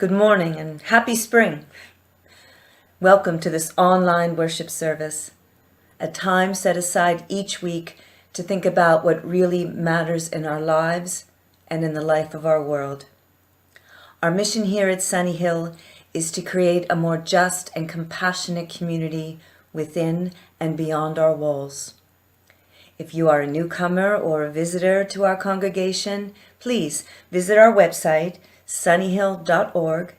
Good morning and happy spring. Welcome to this online worship service, a time set aside each week to think about what really matters in our lives and in the life of our world. Our mission here at Sunnyhill is to create a more just and compassionate community within and beyond our walls. If you are a newcomer or a visitor to our congregation, please visit our website, sunnyhill.org,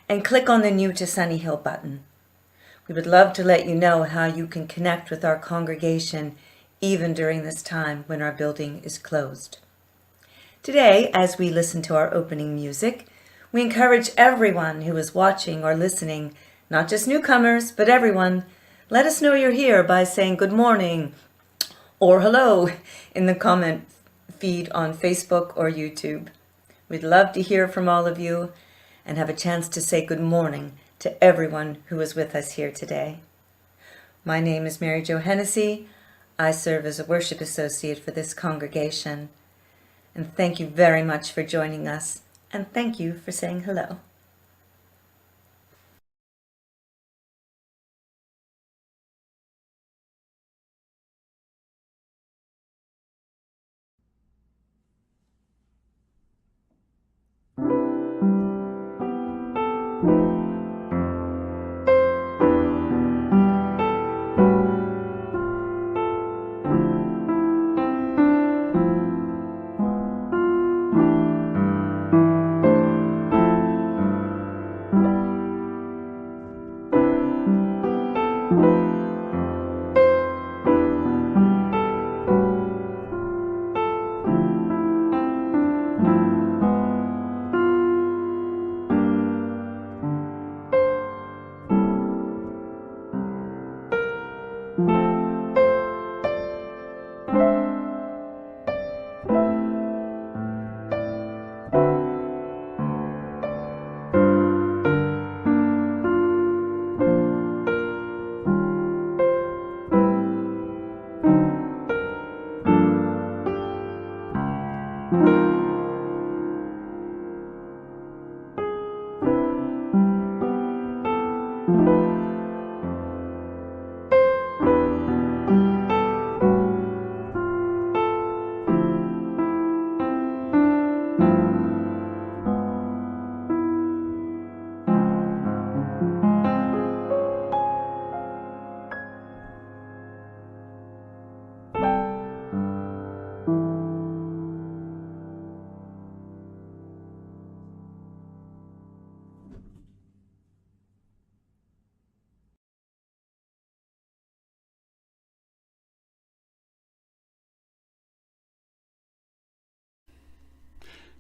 and click on the New to Sunnyhill button. We would love to let you know how you can connect with our congregation even during this time when our building is closed. Today, as we listen to our opening music, we encourage everyone who is watching or listening, not just newcomers, but everyone, let us know you're here by saying good morning or hello in the comment feed on Facebook or YouTube. We'd love to hear from all of you and have a chance to say good morning to everyone who is with us here today. My name is Mary Jo Hennessy. I serve as a worship associate for this congregation. And thank you very much for joining us. And thank you for saying hello.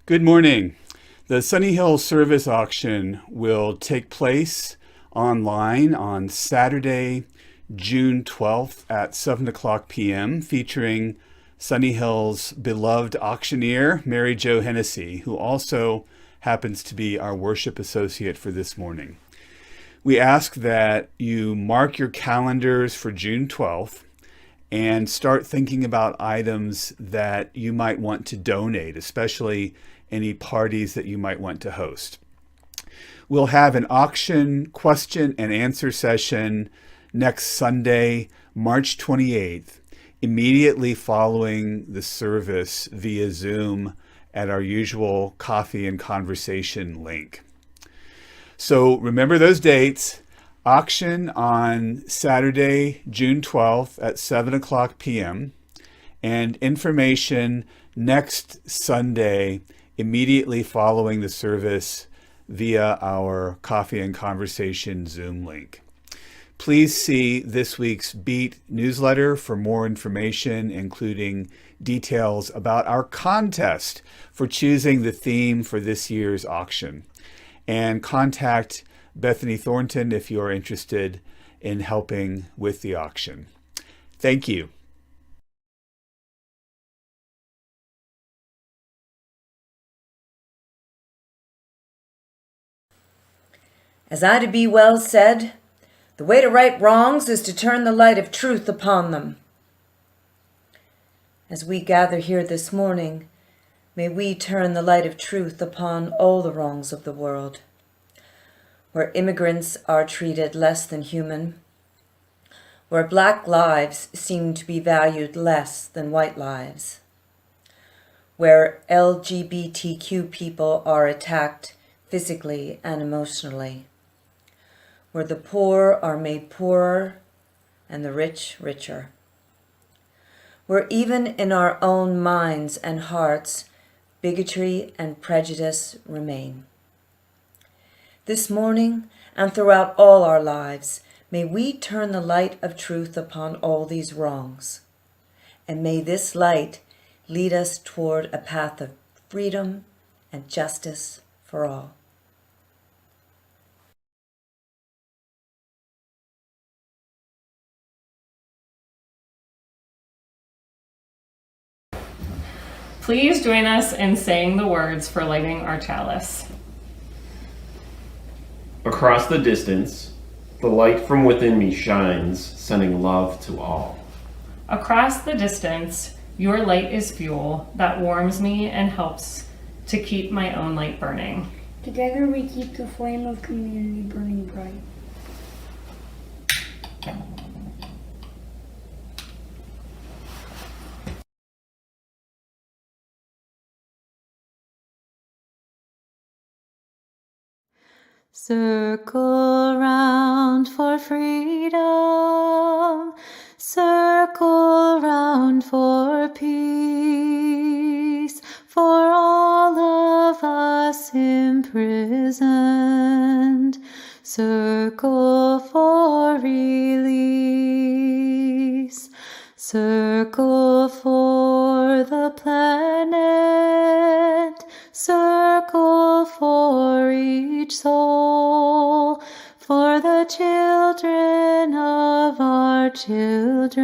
Good morning. The Sunnyhill service auction will take place online on Saturday, June 12th at 7 o'clock p.m., featuring Sunnyhill's beloved auctioneer, Mary Jo Hennessy, who also happens to be our worship associate for this morning. We ask that you mark your calendars for June 12th and start thinking about items that you might want to donate, especially any parties that you might want to host. We'll have an auction question and answer session next Sunday, March 28th, immediately following the service via Zoom at our usual coffee and conversation link. So remember those dates. Auction on Saturday, June 12th at 7 o'clock p.m. and information next Sunday immediately following the service via our Coffee and Conversation Zoom link. Please see this week's Beat newsletter for more information, including details about our contest for choosing the theme for this year's auction. And contact Bethany Thornton if you are interested in helping with the auction. Thank you. As Ida B. Wells said, the way to right wrongs is to turn the light of truth upon them. As we gather here this morning, may we turn the light of truth upon all the wrongs of the world. where immigrants are treated less than human, where black lives seem to be valued less than white lives, where LGBTQ people are attacked physically and emotionally, where the poor are made poorer and the rich richer, where even in our own minds and hearts, bigotry and prejudice remain. This morning and throughout all our lives, may we turn the light of truth upon all these wrongs, and may this light lead us toward a path of freedom and justice for all. Please join us in saying the words for lighting our chalice. Across the distance, the light from within me shines, sending love to all. Across the distance, your light is fuel that warms me and helps to keep my own light burning. Together we keep the flame of community burning bright. Circle round for freedom, circle round for peace, for all of us imprisoned. Circle for release, circle for the planet, circle for each soul, for the children of our children.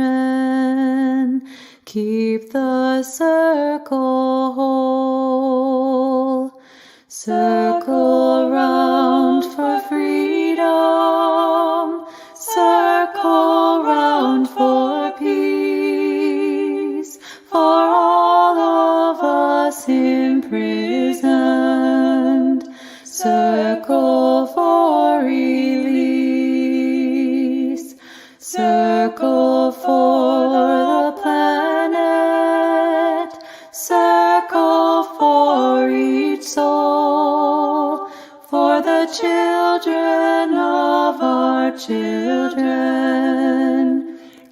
Keep the circle whole. Circle round for freedom, circle round for peace, for all of us imprisoned. Circle for release, circle for the planet, circle for each soul, for the children of our children.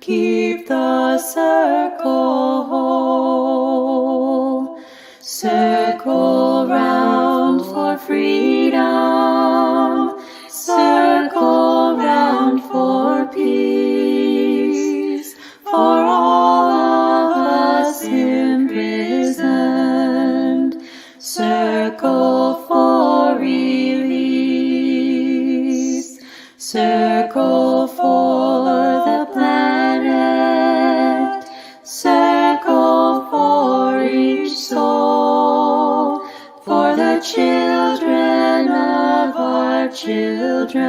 Keep the circle whole. Circle round for freedom, circle round for peace, for all of us imprisoned. Circle for release, circle for the planet, circle for each soul, for the children of our children.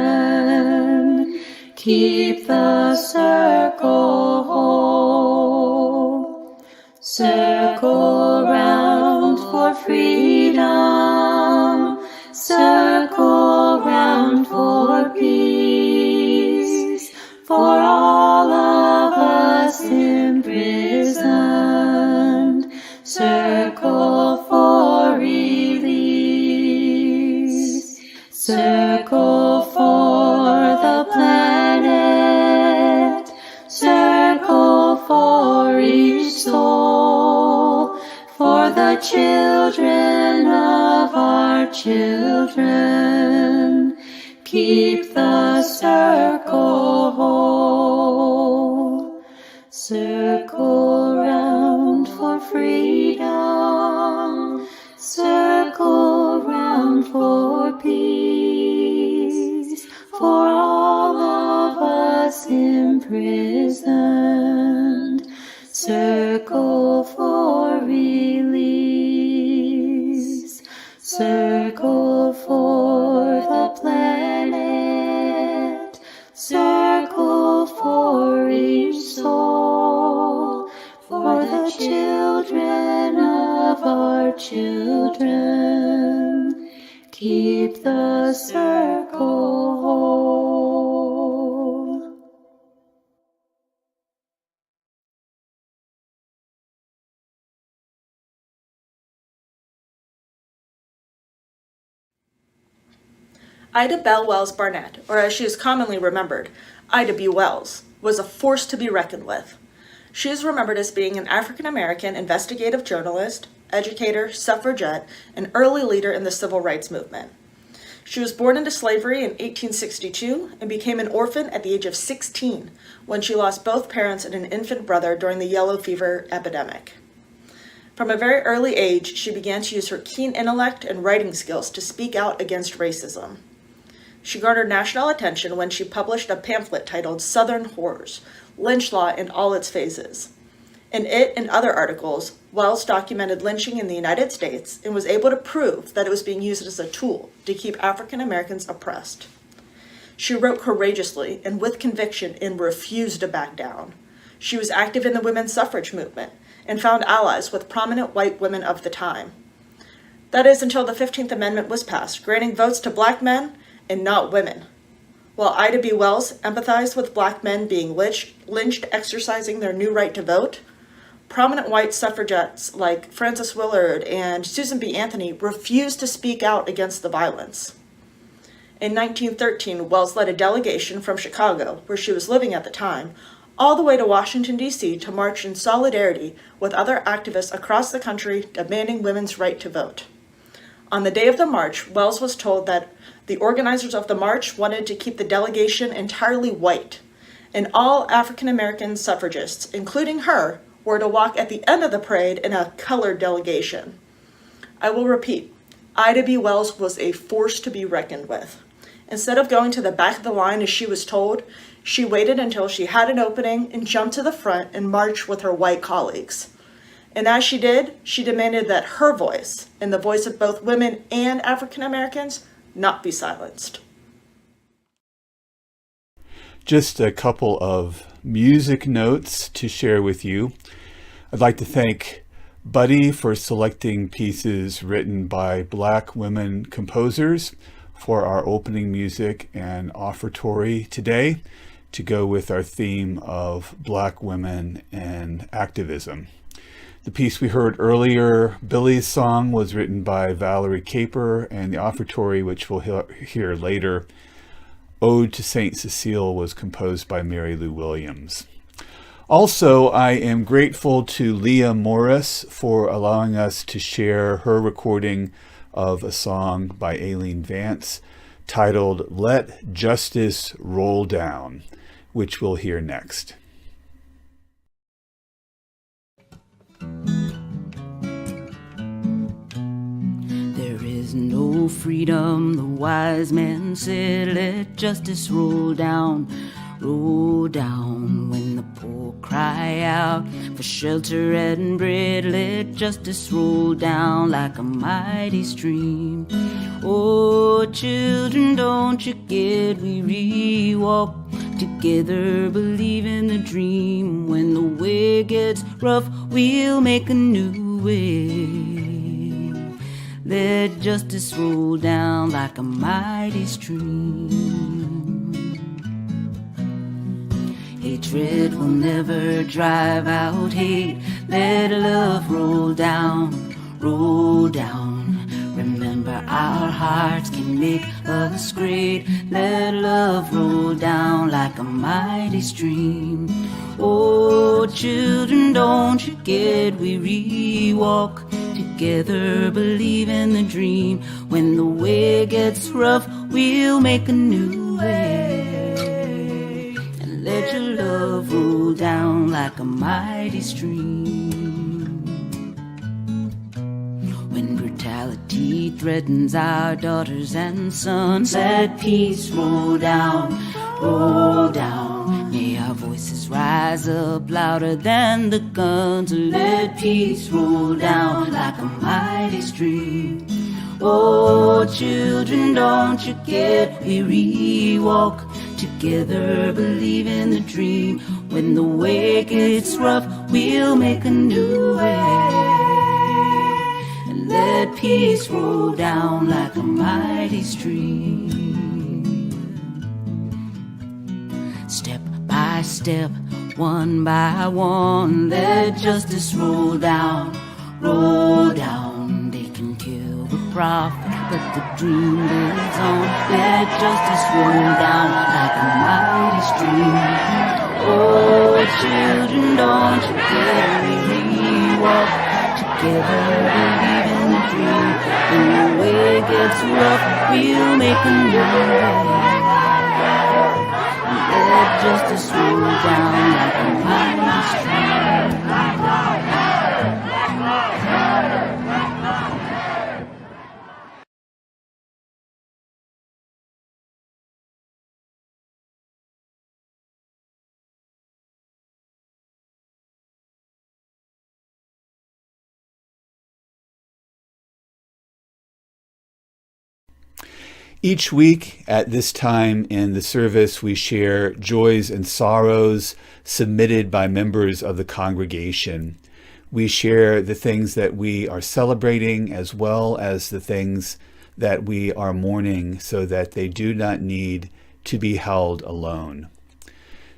Keep the circle whole. Circle round for freedom, circle round for peace, for all of us imprisoned. Circle for release, circle for the planet, circle for each soul, for the children of our children. Keep the circle whole. Circle round for freedom, circle round for peace, for all of us imprisoned. Circle for release, circle for the planet, circle for each soul, for the children of our children. keep the circle whole. Ida Bell Wells Barnett, or as she is commonly remembered, Ida B. Wells, was a force to be reckoned with. She is remembered as being an African-American investigative journalist, educator, suffragette, and early leader in the civil rights movement. She was born into slavery in 1862 and became an orphan at the age of 16 when she lost both parents and an infant brother during the yellow fever epidemic. From a very early age, she began to use her keen intellect and writing skills to speak out against racism. She garnered national attention when she published a pamphlet titled Southern Horrors, Lynch Law in All Its Phases. In it and other articles, Wells documented lynching in the United States and was able to prove that it was being used as a tool to keep African Americans oppressed. She wrote courageously and with conviction and refused to back down. She was active in the women's suffrage movement and found allies with prominent white women of the time. That is until the 15th Amendment was passed, granting votes to black men and not women. While Ida B. Wells empathized with black men being lynched exercising their new right to vote, prominent white suffragettes like Frances Willard and Susan B. Anthony refused to speak out against the violence. In 1913, Wells led a delegation from Chicago, where she was living at the time, all the way to Washington, D.C. to march in solidarity with other activists across the country demanding women's right to vote. On the day of the march, Wells was told that the organizers of the march wanted to keep the delegation entirely white, and all African American suffragists, including her, were to walk at the end of the parade in a colored delegation. I will repeat, Ida B. Wells was a force to be reckoned with. Instead of going to the back of the line as she was told, she waited until she had an opening and jumped to the front and marched with her white colleagues. And as she did, she demanded that her voice, and the voice of both women and African Americans, not be silenced. Just a couple of music notes to share with you. I'd like to thank Buddy for selecting pieces written by Black women composers for our opening music and offertory today to go with our theme of Black women and activism. The piece we heard earlier, Billy's Song, was written by Valerie Caper, and the offertory, which we'll hear later, Ode to St. Cecile, was composed by Mary Lou Williams. Also, I am grateful to Leah Morris for allowing us to share her recording of a song by Aileen Vance titled Let Justice Roll Down, which we'll hear next. There is no freedom, the wise man said, let justice roll down when the poor cry out for shelter and bread. Let justice roll down like a mighty stream. Oh, children, don't you get weary, walk together, believe in the dream. When the way gets rough, we'll make a new way. Let justice roll down like a mighty stream. Hatred will never drive out hate. Let love roll down, roll down. Remember, our hearts can make us great. Let love roll down like a mighty stream. Oh, children, don't you get weary, walk together, believe in the dream. When the way gets rough, we'll make a new way. And let your love roll down like a mighty stream. When brutality threatens our daughters and sons, let peace roll down, roll down. May our voices rise up louder than the guns. Let peace roll down like a mighty stream. Oh, children, don't you get weary, walk together, believe in the dream. When the way gets rough, we'll make a new way. And let peace roll down like a mighty stream. Step by step, one by one, let justice roll down, roll down. They can kill the prophet, but the dream lives on. Let justice roll down like a mighty stream. Oh, children, don't you dare we walk together, believing free. When the way gets rough, we'll make a new way. Let justice roll down like a mighty stream. Each week at this time in the service, we share joys and sorrows submitted by members of the congregation. We share the things that we are celebrating as well as the things that we are mourning so that they do not need to be held alone.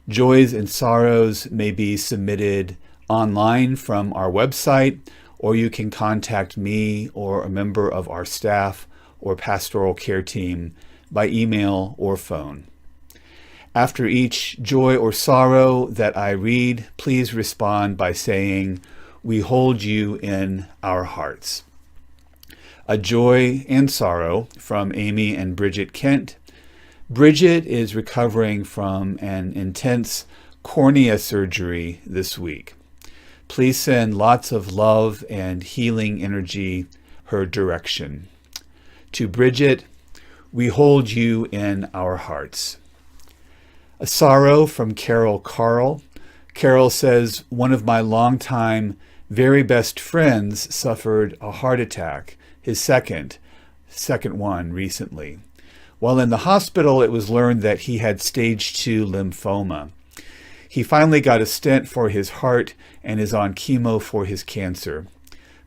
Joys and sorrows may be submitted online from our website, or you can contact me or a member of our staff or pastoral care team by email or phone. After each joy or sorrow that I read, please respond by saying, "We hold you in our hearts." A joy and sorrow from Amy and Bridget Kent. Bridget is recovering from an intense cornea surgery this week. Please send lots of love and healing energy her direction. To Bridget, we hold you in our hearts. A sorrow from Carol Carl. Carol says, one of my longtime, very best friends suffered a heart attack, his second one recently. While in the hospital, it was learned that he had stage 2 lymphoma. He finally got a stent for his heart and is on chemo for his cancer.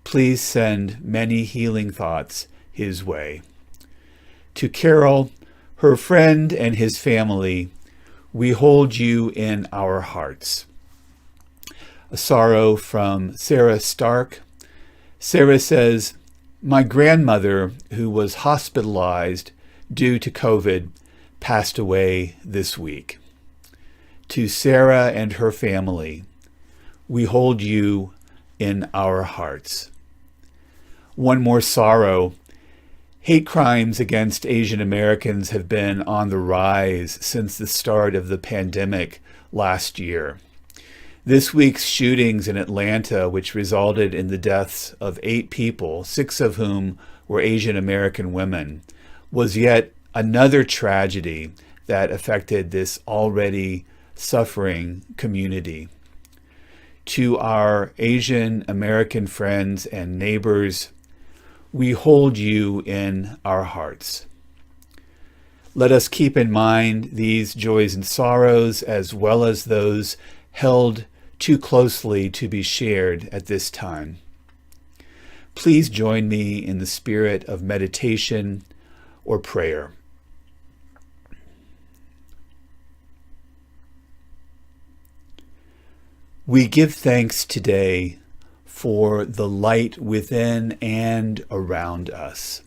Please send many healing thoughts his way. To Carol, her friend and his family, we hold you in our hearts. A sorrow from Sarah Stark. Sarah says, my grandmother, who was hospitalized due to COVID, passed away this week. To Sarah and her family, we hold you in our hearts. One more sorrow. Hate crimes against Asian Americans have been on the rise since the start of the pandemic last year. This week's shootings in Atlanta, which resulted in the deaths of 8 people, 6 of whom were Asian American women, was yet another tragedy that affected this already suffering community. To our Asian American friends and neighbors, we hold you in our hearts. Let us keep in mind these joys and sorrows as well as those held too closely to be shared at this time. Please join me in the spirit of meditation or prayer. We give thanks today for the light within and around us,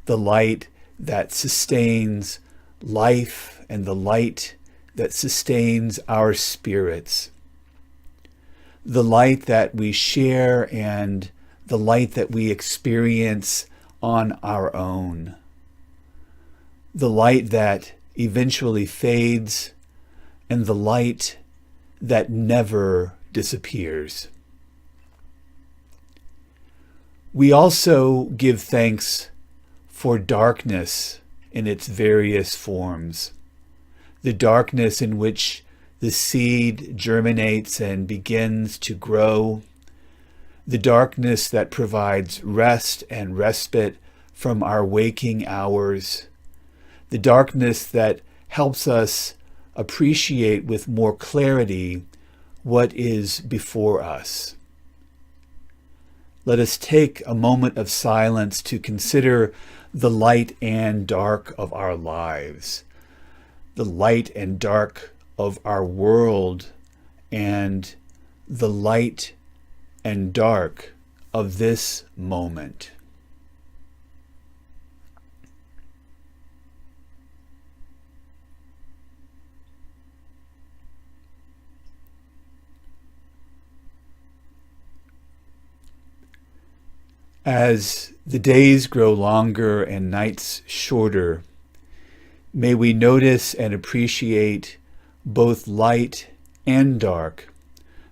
the light that sustains life and the light that sustains our spirits, the light that we share and the light that we experience on our own, the light that eventually fades and the light that never disappears. We also give thanks for darkness in its various forms, the darkness in which the seed germinates and begins to grow, the darkness that provides rest and respite from our waking hours, the darkness that helps us appreciate with more clarity what is before us. let us take a moment of silence to consider the light and dark of our lives, the light and dark of our world, and the light and dark of this moment. As the days grow longer and nights shorter, may we notice and appreciate both light and dark,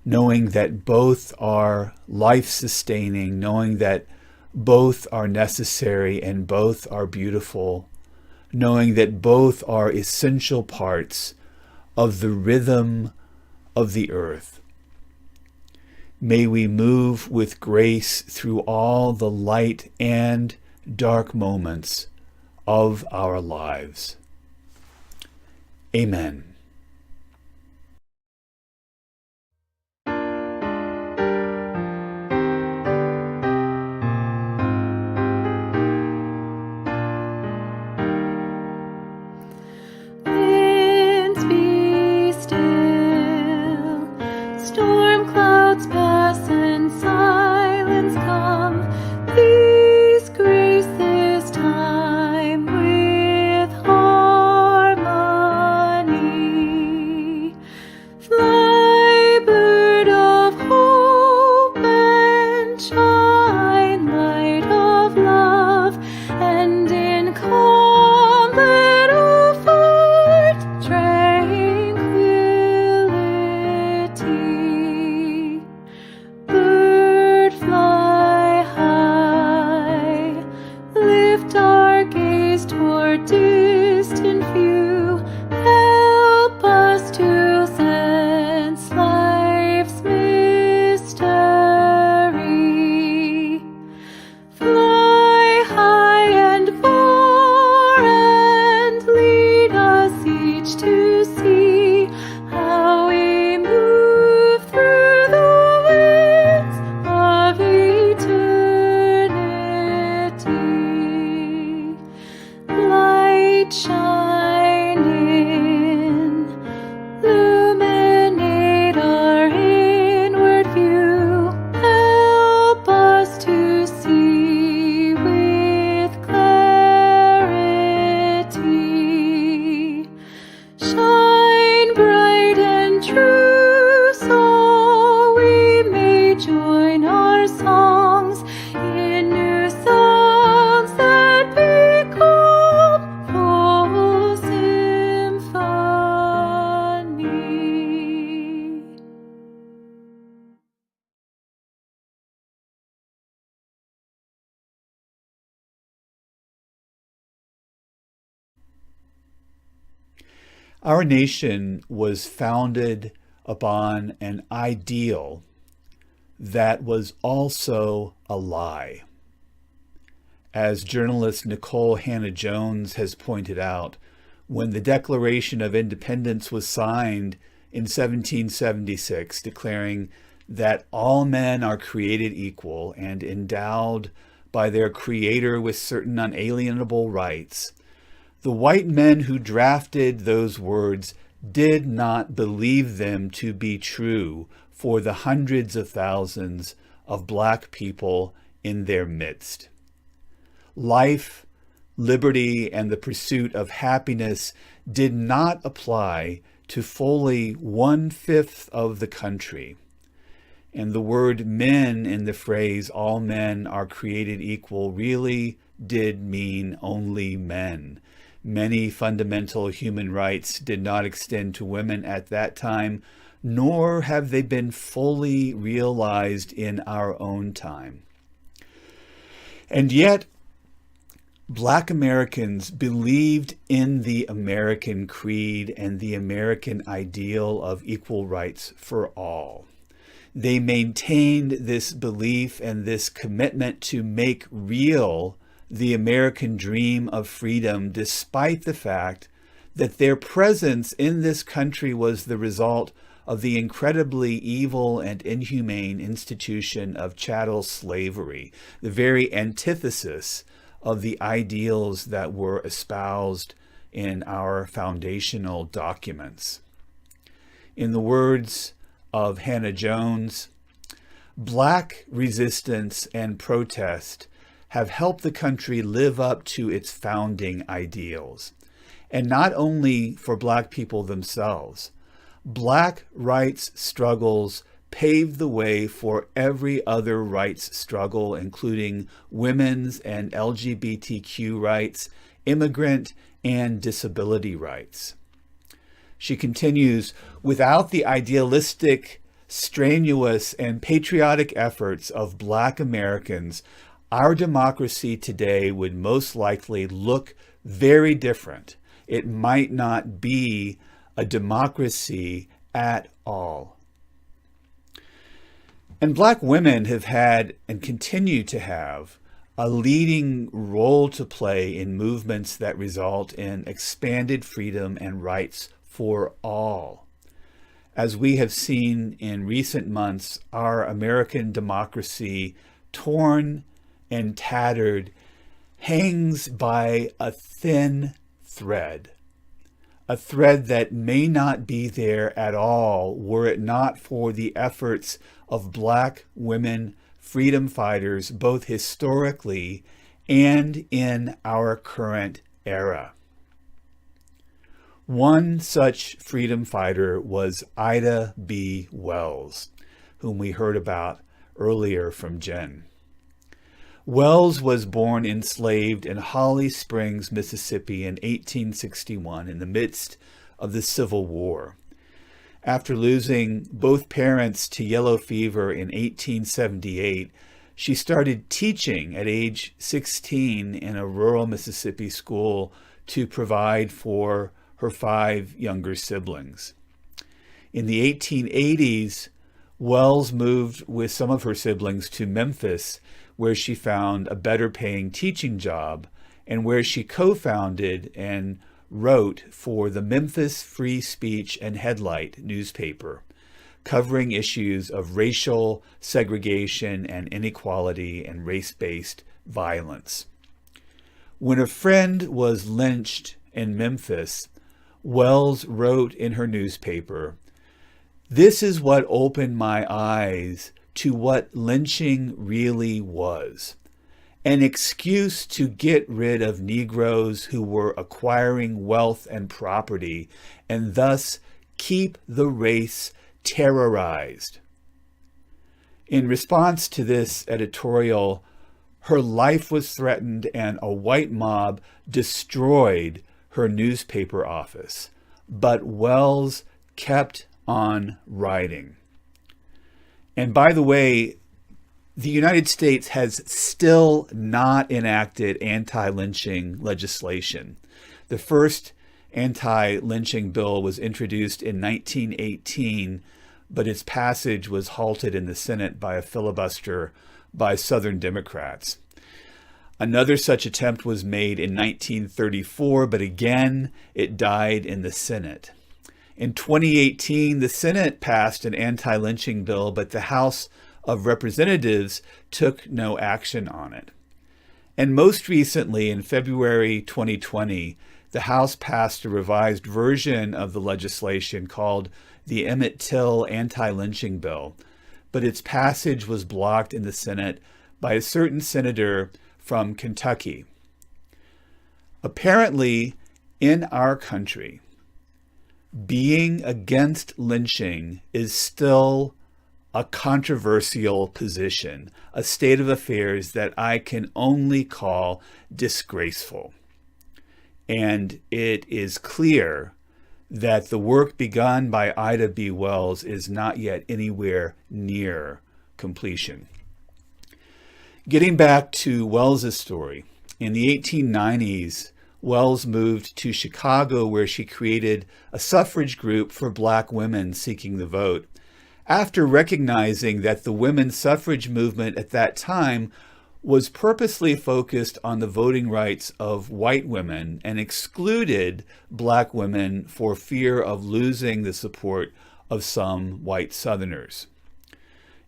knowing that both are life-sustaining, knowing that both are necessary and both are beautiful, knowing that both are essential parts of the rhythm of the earth. May we move with grace through all the light and dark moments of our lives. Amen. Winds be still, storm clouds pass and silence come. Please grace this time with harmony. Fly, bird of hope, and shine, light of love, and in calm little fort tranquility. Bird, fly high, lift our gaze toward distant view, help us to sense life's mystery. Fly high and far and lead us each to see how we move through the winds of eternity. Light shine in, illuminate our inward view, help us to see with clarity. Shine bright and true, so we may join our songs in new songs that become full symphony. Our nation was founded upon an ideal that was also a lie. As journalist Nicole Hannah-Jones has pointed out, when the Declaration of Independence was signed in 1776, declaring that all men are created equal and endowed by their Creator with certain unalienable rights, the white men who drafted those words did not believe them to be true for the hundreds of thousands of black people in their midst. Life, liberty, and the pursuit of happiness did not apply to fully 1/5 of the country. And the word men in the phrase, all men are created equal, really did mean only men. Many fundamental human rights did not extend to women at that time, nor have they been fully realized in our own time. And yet, Black Americans believed in the American creed and the American ideal of equal rights for all. They maintained this belief and this commitment to make real the American dream of freedom, despite the fact that their presence in this country was the result of the incredibly evil and inhumane institution of chattel slavery, the very antithesis of the ideals that were espoused in our foundational documents. In the words of Hannah Jones, Black resistance and protest have helped the country live up to its founding ideals. And not only for Black people themselves, Black rights struggles paved the way for every other rights struggle, including women's and LGBTQ rights, immigrant and disability rights. She continues, without the idealistic, strenuous, and patriotic efforts of Black Americans, our democracy today would most likely look very different. It might not be a democracy at all. And Black women have had and continue to have a leading role to play in movements that result in expanded freedom and rights for all. As we have seen in recent months, our American democracy, torn and tattered, hangs by a thin thread. A thread that may not be there at all were it not for the efforts of Black women freedom fighters, both historically and in our current era. One such freedom fighter was Ida B. Wells, whom we heard about earlier from Jen. Wells was born enslaved in Holly Springs, Mississippi in 1861 in the midst of the Civil War. After losing both parents to yellow fever in 1878, she started teaching at age 16 in a rural Mississippi school to provide for her 5 younger siblings. In the 1880s, Wells moved with some of her siblings to Memphis, where she found a better paying teaching job and where she co-founded and wrote for the Memphis Free Speech and Headlight newspaper, covering issues of racial segregation and inequality and race-based violence. When a friend was lynched in Memphis, Wells wrote in her newspaper, "This is what opened my eyes to what lynching really was. An excuse to get rid of Negroes who were acquiring wealth and property and thus keep the race terrorized." In response to this editorial, her life was threatened and a white mob destroyed her newspaper office. But Wells kept on writing. And by the way, the United States has still not enacted anti-lynching legislation. The first anti-lynching bill was introduced in 1918, but its passage was halted in the Senate by a filibuster by Southern Democrats. Another such attempt was made in 1934, but again, it died in the Senate. In 2018, the Senate passed an anti-lynching bill, but the House of Representatives took no action on it. And most recently, in February 2020, the House passed a revised version of the legislation called the Emmett Till Anti-Lynching Bill, but its passage was blocked in the Senate by a certain senator from Kentucky. Apparently, in our country, being against lynching is still a controversial position, a state of affairs that I can only call disgraceful. And it is clear that the work begun by Ida B. Wells is not yet anywhere near completion. Getting back to Wells's story, in the 1890s, Wells moved to Chicago, where she created a suffrage group for Black women seeking the vote. After recognizing that the women's suffrage movement at that time was purposely focused on the voting rights of white women and excluded Black women for fear of losing the support of some white Southerners.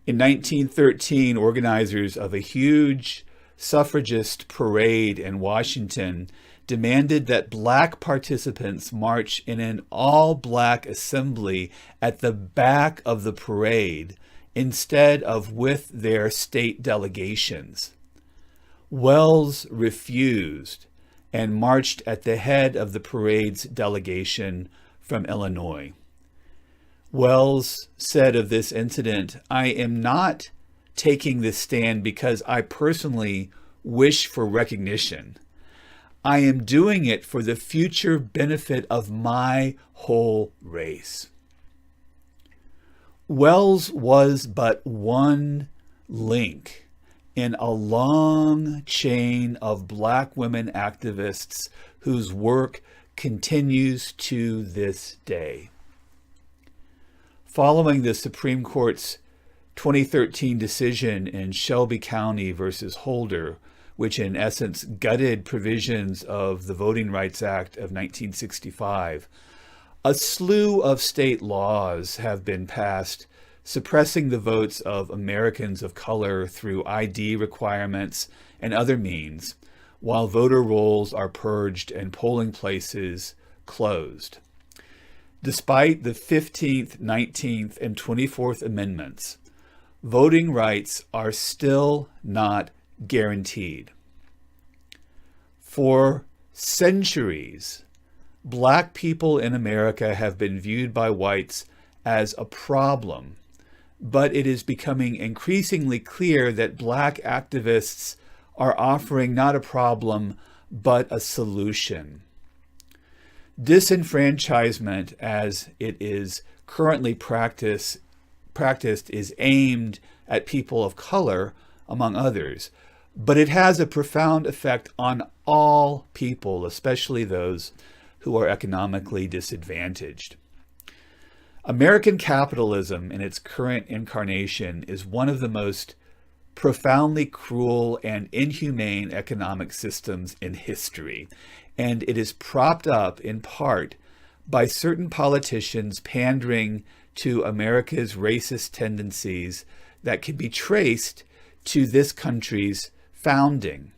In 1913, organizers of a huge suffragist parade in Washington demanded that black participants march in an all-black assembly at the back of the parade instead of with their state delegations. Wells refused and marched at the head of the parade's delegation from Illinois. Wells said of this incident, "I am not taking this stand because I personally wish for recognition. I am doing it for the future benefit of my whole race." Wells was but one link in a long chain of black women activists whose work continues to this day. Following the Supreme Court's 2013 decision in Shelby County versus Holder, which in essence gutted provisions of the Voting Rights Act of 1965, a slew of state laws have been passed suppressing the votes of Americans of color through ID requirements and other means, while voter rolls are purged and polling places closed. Despite the 15th, 19th, and 24th Amendments, voting rights are still not guaranteed. For centuries, black people in America have been viewed by whites as a problem, but it is becoming increasingly clear that black activists are offering not a problem, but a solution. Disenfranchisement, as it is currently practiced, is aimed at people of color, among others, but it has a profound effect on all people, especially those who are economically disadvantaged. American capitalism in its current incarnation is one of the most profoundly cruel and inhumane economic systems in history, and it is propped up in part by certain politicians pandering to America's racist tendencies that can be traced to this country's founding.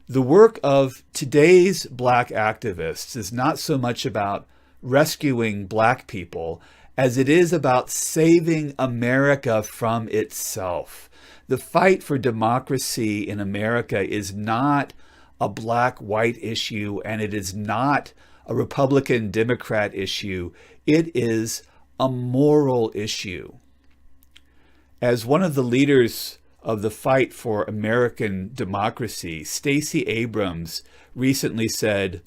The work of today's black activists is not so much about rescuing black people as it is about saving America from itself. The fight for democracy in America is not a black-white issue, and it is not a Republican-Democrat issue. It is a moral issue. As one of the leaders of the fight for American democracy, Stacey Abrams recently said,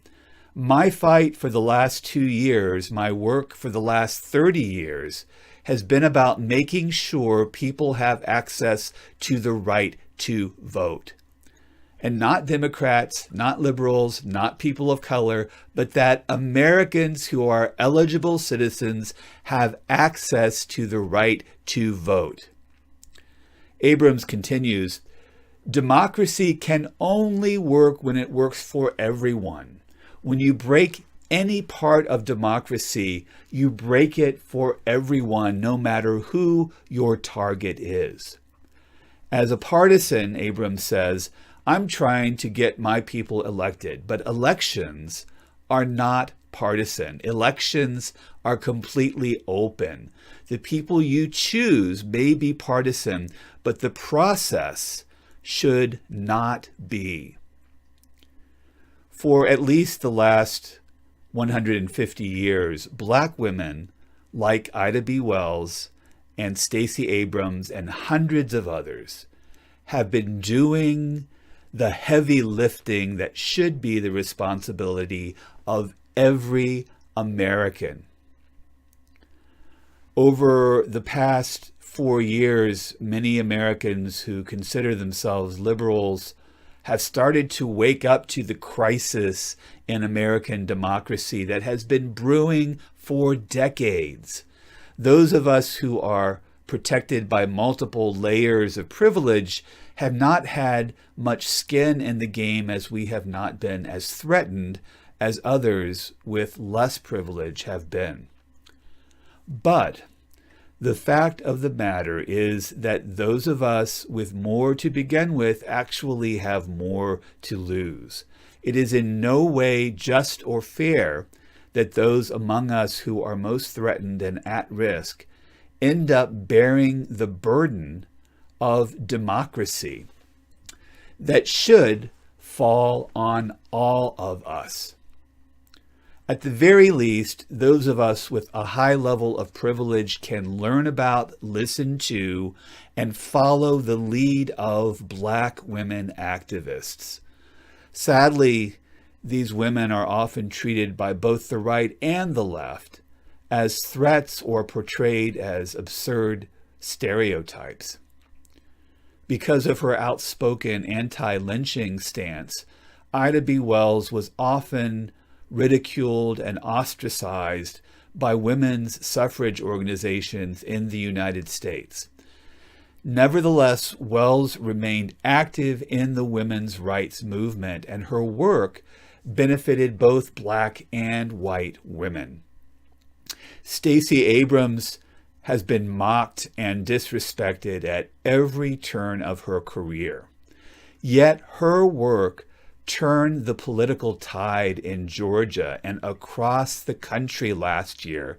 "My fight for the last 2 years, my work for the last 30 years, has been about making sure people have access to the right to vote. And not Democrats, not liberals, not people of color, but that Americans who are eligible citizens have access to the right to vote." Abrams continues, "Democracy can only work when it works for everyone. When you break any part of democracy, you break it for everyone, no matter who your target is." As a partisan, Abrams says, "I'm trying to get my people elected, but elections are not partisan. Elections are completely open. The people you choose may be partisan, but the process should not be." For at least the last 150 years, black women like Ida B. Wells and Stacey Abrams and hundreds of others have been doing the heavy lifting that should be the responsibility of every American. Over the past 4 years, many Americans who consider themselves liberals have started to wake up to the crisis in American democracy that has been brewing for decades. Those of us who are protected by multiple layers of privilege have not had much skin in the game, as we have not been as threatened as others with less privilege have been. But the fact of the matter is that those of us with more to begin with actually have more to lose. It is in no way just or fair that those among us who are most threatened and at risk end up bearing the burden of democracy that should fall on all of us. At the very least, those of us with a high level of privilege can learn about, listen to, and follow the lead of Black women activists. Sadly, these women are often treated by both the right and the left as threats or portrayed as absurd stereotypes. Because of her outspoken anti-lynching stance, Ida B. Wells was often ridiculed and ostracized by women's suffrage organizations in the United States. Nevertheless, Wells remained active in the women's rights movement, and her work benefited both Black and white women. Stacey Abrams has been mocked and disrespected at every turn of her career. Yet her work turned the political tide in Georgia and across the country last year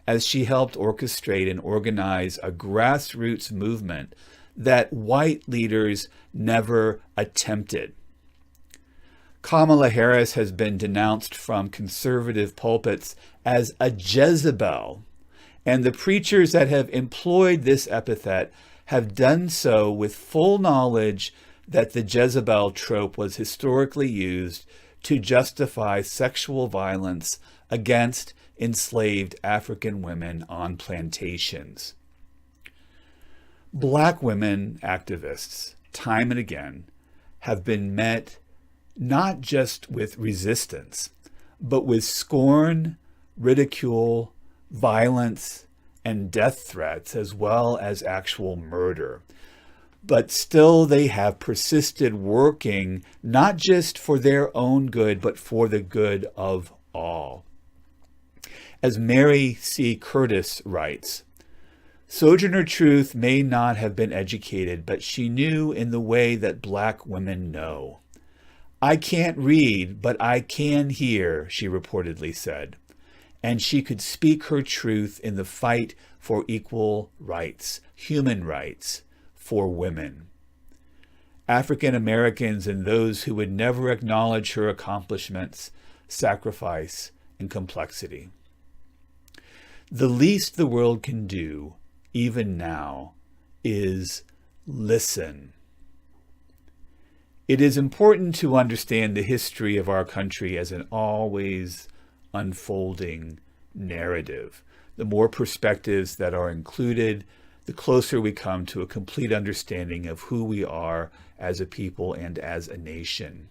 as she helped orchestrate and organize a grassroots movement that white leaders never attempted. Kamala Harris has been denounced from conservative pulpits as a Jezebel, and the preachers that have employed this epithet have done so with full knowledge that the Jezebel trope was historically used to justify sexual violence against enslaved African women on plantations. Black women activists, time and again, have been met not just with resistance, but with scorn, ridicule, violence, and death threats, as well as actual murder. But still they have persisted working not just for their own good, but for the good of all. As Mary C. Curtis writes, Sojourner Truth may not have been educated, but she knew in the way that Black women know. I can't read, but I can hear, she reportedly said. And she could speak her truth in the fight for equal rights, human rights, for women. African Americans and those who would never acknowledge her accomplishments, sacrifice, and complexity. The least the world can do, even now, is listen. It is important to understand the history of our country as an always unfolding narrative. The more perspectives that are included, the closer we come to a complete understanding of who we are as a people and as a nation.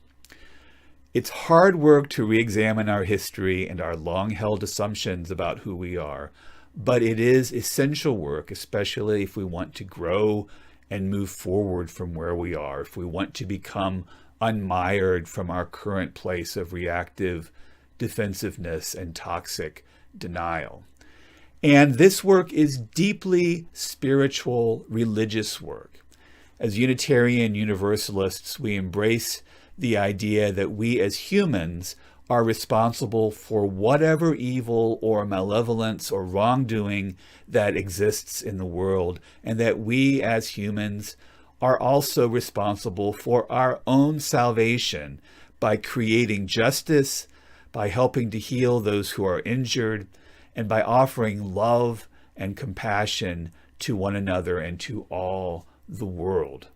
It's hard work to re-examine our history and our long-held assumptions about who we are, but it is essential work, especially if we want to grow and move forward from where we are, if we want to become unmired from our current place of reactive defensiveness and toxic denial. And this work is deeply spiritual, religious work. As Unitarian Universalists, we embrace the idea that we as humans are responsible for whatever evil or malevolence or wrongdoing that exists in the world, and that we as humans are also responsible for our own salvation by creating justice, by helping to heal those who are injured, and by offering love and compassion to one another and to all the world.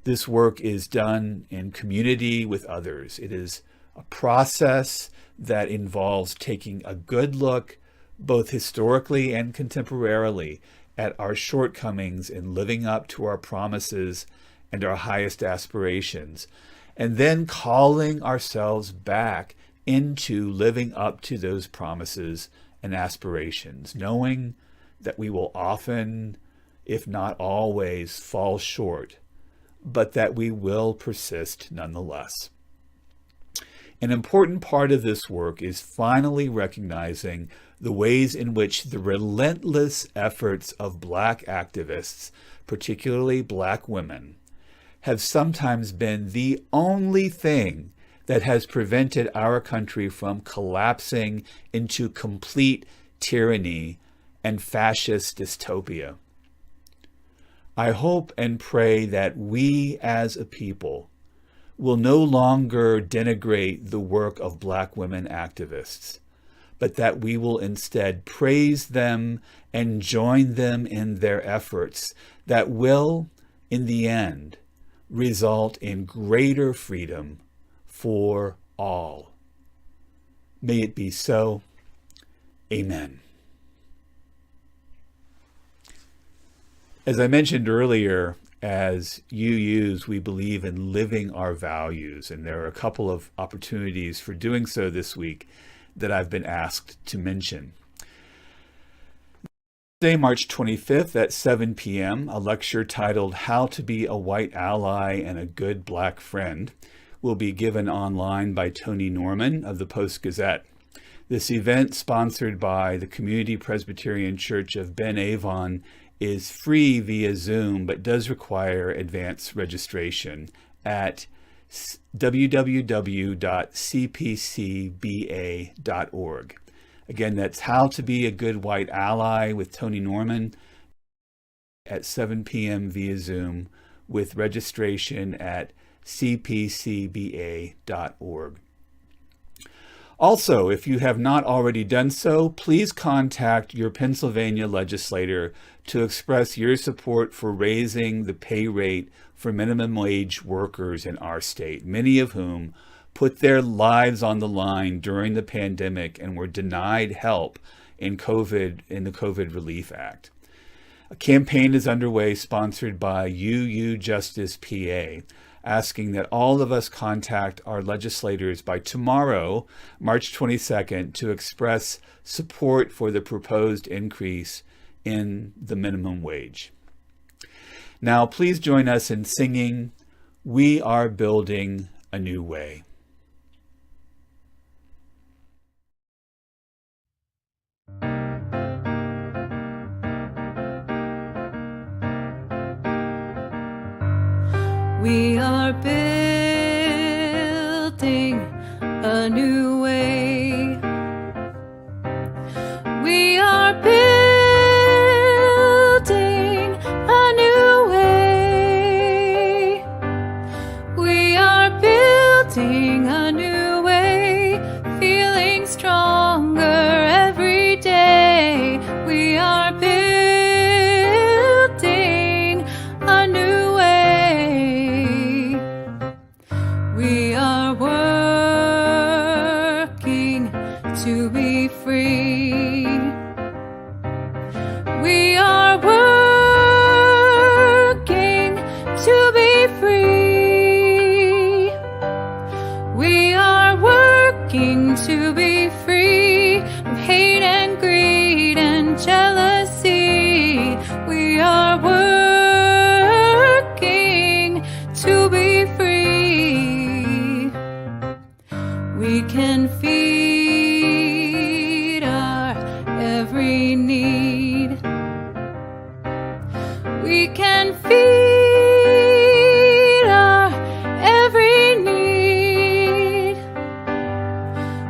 This work is done in community with others. It is a process that involves taking a good look, both historically and contemporarily, at our shortcomings in living up to our promises and our highest aspirations, and then calling ourselves back into living up to those promises and aspirations, knowing that we will often, if not always, fall short, but that we will persist nonetheless. An important part of this work is finally recognizing the ways in which the relentless efforts of Black activists, particularly Black women, have sometimes been the only thing that has prevented our country from collapsing into complete tyranny and fascist dystopia. I hope and pray that we as a people will no longer denigrate the work of Black women activists, but that we will instead praise them and join them in their efforts that will, in the end, result in greater freedom for all. May it be so. Amen. As I mentioned earlier, as UUs, we believe in living our values, and there are a couple of opportunities for doing so this week that I've been asked to mention. Thursday, March 25th at 7 p.m., a lecture titled How to Be a White Ally and a Good Black Friend will be given online by Tony Norman of the Post-Gazette. This event, sponsored by the Community Presbyterian Church of Ben Avon, is free via Zoom, but does require advance registration at www.cpcba.org. Again, that's How to Be a Good White Ally with Tony Norman at 7 p.m. via Zoom, with registration at cpcba.org. Also, if you have not already done so, please contact your Pennsylvania legislator to express your support for raising the pay rate for minimum wage workers in our state, many of whom put their lives on the line during the pandemic and were denied help in the COVID Relief Act. A campaign is underway sponsored by UU Justice PA, asking that all of us contact our legislators by tomorrow, March 22nd, to express support for the proposed increase in the minimum wage. Now, please join us in singing, We Are Building a New Way. We are building a new way. We are building a new way. We are building a new way, feeling stronger every day. We are building a new way. We are working to be free. We are working to be free. We are working to be free from hate and greed and jealousy. We are working to be free. We can feed our every need. We can feed our every need.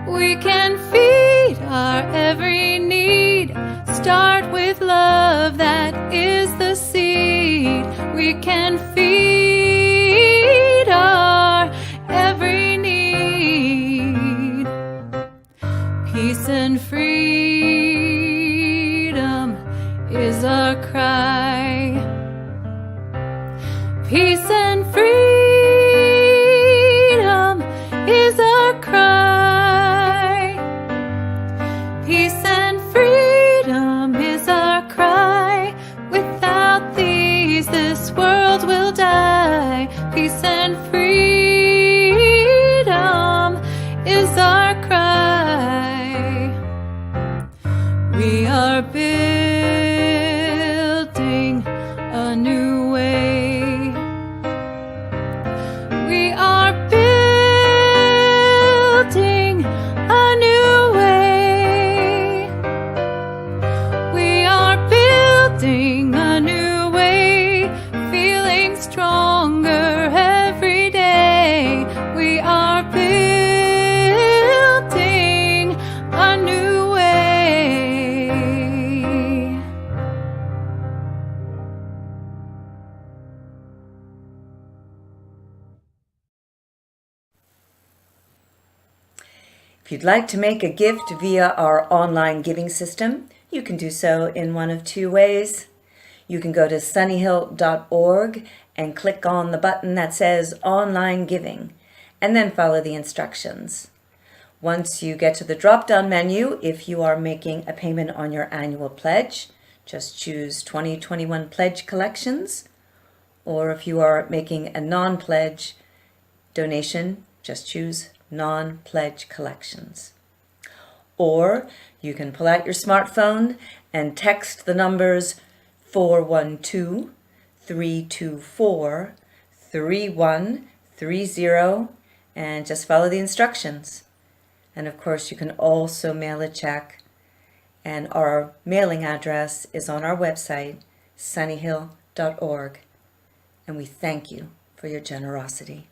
We can feed our every need. Start with love, that is the seed. We can feed our every need. Peace and freedom is our cry. Peace and freedom is our cry. Peace and freedom is our cry. Without these, this world will die. Peace and freedom is our cry. We are building a new way. We are building building a new way, feeling stronger every day. We are building a new way. If you'd like to make a gift via our online giving system, you can do so in one of two ways. You can go to sunnyhill.org and click on the button that says Online Giving, and then follow the instructions. Once you get to the drop-down menu, if you are making a payment on your annual pledge, just choose 2021 Pledge Collections, or if you are making a non-pledge donation, just choose Non-Pledge Collections. Or you can pull out your smartphone and text the numbers 412-324-3130 and just follow the instructions. And of course, you can also mail a check, and our mailing address is on our website, sunnyhill.org. And we thank you for your generosity.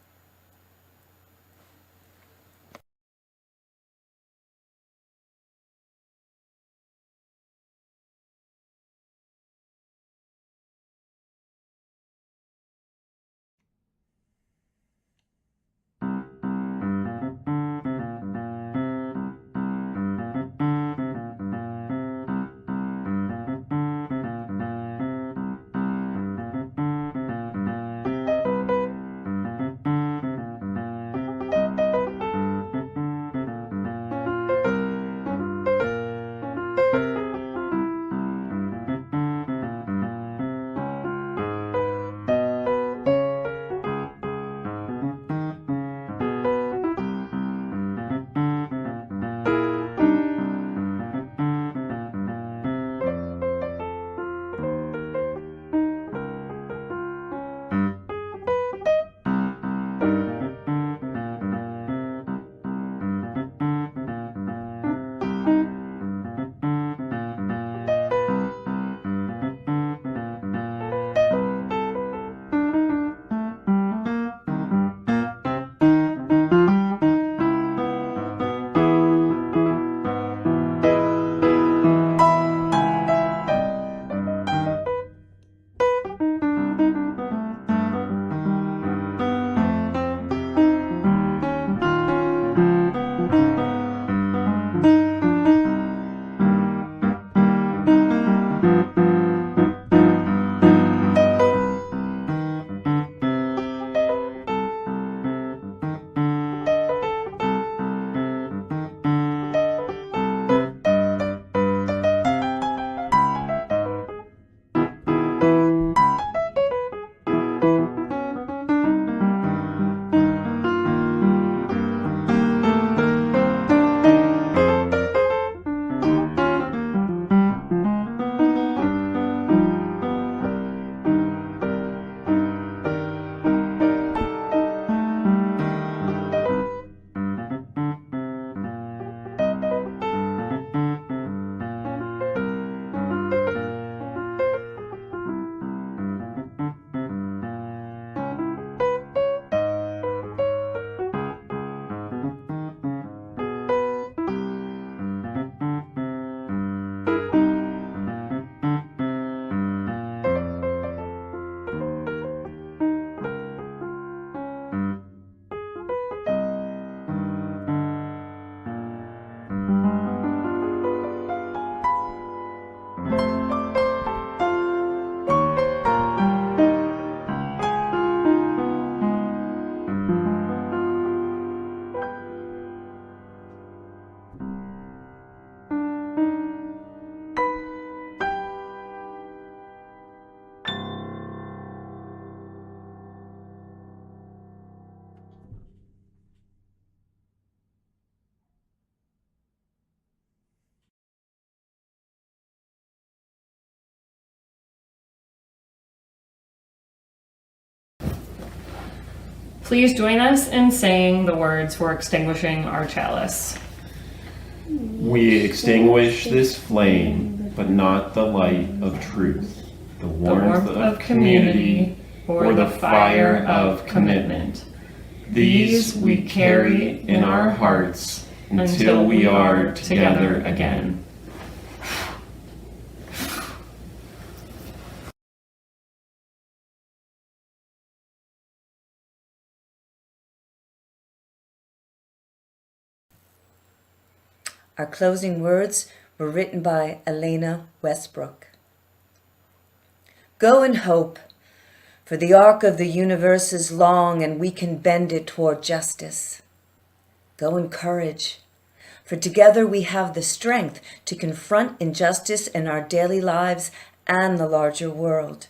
Please join us in saying the words for extinguishing our chalice. We extinguish this flame but not the light of truth, the The warmth of community or the fire of commitment. These we carry in our hearts until we are together again. Our closing words were written by Elena Westbrook. Go in hope, for the arc of the universe is long and we can bend it toward justice. Go in courage, for together we have the strength to confront injustice in our daily lives and the larger world.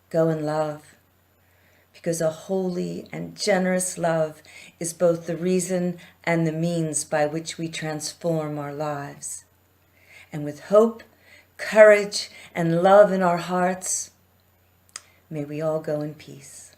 Go in love, because a holy and generous love is both the reason and the means by which we transform our lives. And with hope, courage, and love in our hearts, may we all go in peace.